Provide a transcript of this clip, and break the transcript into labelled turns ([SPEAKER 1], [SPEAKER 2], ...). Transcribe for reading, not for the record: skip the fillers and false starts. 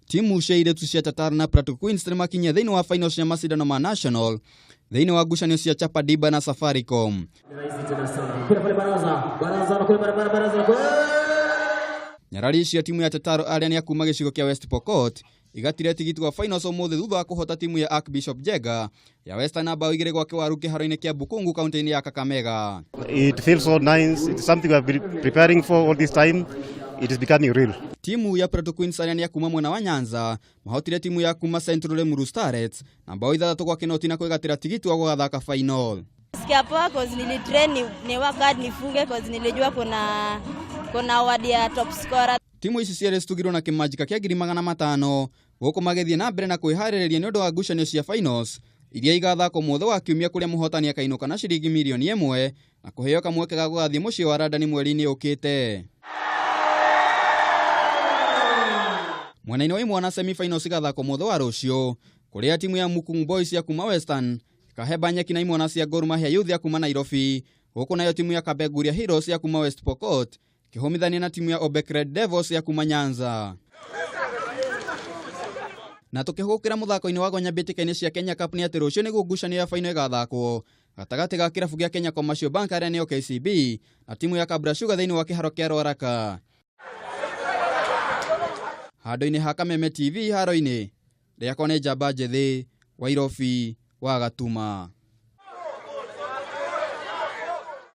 [SPEAKER 1] Timu cia airitu cia Tartar na Plateau Queens nĩmakinyia thĩinĩ wa fainos cia macindano ma national thĩinĩ wa ngucanio cia Chapa Dimba na Safaricom. Nyarari cia timu ya Tartar arĩa nĩ kuuma gĩcigo kĩa West Pokot igatire tigiti wa fainos ũmũthĩ thutha wa kũhota timu ya Archbishop Jega ya Western na bao 2 kwa kĩwaru kiharo-ini kĩa Buhkungu kaunti-inĩ ya Kakamega.
[SPEAKER 2] It feels so nice. It's something we have been preparing for all this time. It is becoming real.
[SPEAKER 1] Timu ya Plateau Queens arĩa nĩ kuuma Mwena wa Nyanza mahotire timu ya kuuma Central Muru Starets na bao 3 kwa kinoti na kwigatira tigiti wa gũgathaka final.
[SPEAKER 3] Sikia poa cause nilitrain ni wakati nifunge cause nilijua kuna award ya top scorer.
[SPEAKER 1] Timu ici ciarĩ citugirwo na kĩmanjika kĩa 500,000 gũkũ magĩthiĩ na mbere na kwĩharĩrĩria nĩ ũndũ wa ngucanio cia fainos iria igathakwo mũthĩ wa kiumia kũrĩa mũhotani akainũka na ciringi milioni 1 na kũheo kamweke ga gũgathiĩ mũciĩ wa Randani mweri-inĩ ũkĩte. Mwena-inĩ wa imwana semi-finals igathakwo mũthĩ wa rucio kũrĩa timu ya Buhkungu boys ya kuuma Western ikahemba nyeki na imwana cia Gor Mahia youth ya kuuma Nairobi, gũkũ nayo timu ya Kabras Heroes ya kuuma West Pokot kĩhomithania na timu ya Red Devils ya kuuma Nyanza. Na tũkĩhũkĩra mũthako-inĩ wa gonya mbĩtĩka-inĩ cia Kenya Cup nĩ atĩ rũciũ nĩguo ngucanio ya faino ĩgathakwo gatagatĩ ga kĩrabu gĩa Kenya Commercial Bank arĩa nĩyo KCB na timu ya Kabras Sugar thĩinĩ wa kĩharo kĩa Roraka. Handũ-inĩ ha Kameme TV haro-inĩ rĩakwa nĩ njamba njethĩ Wairobi wa Gatuma.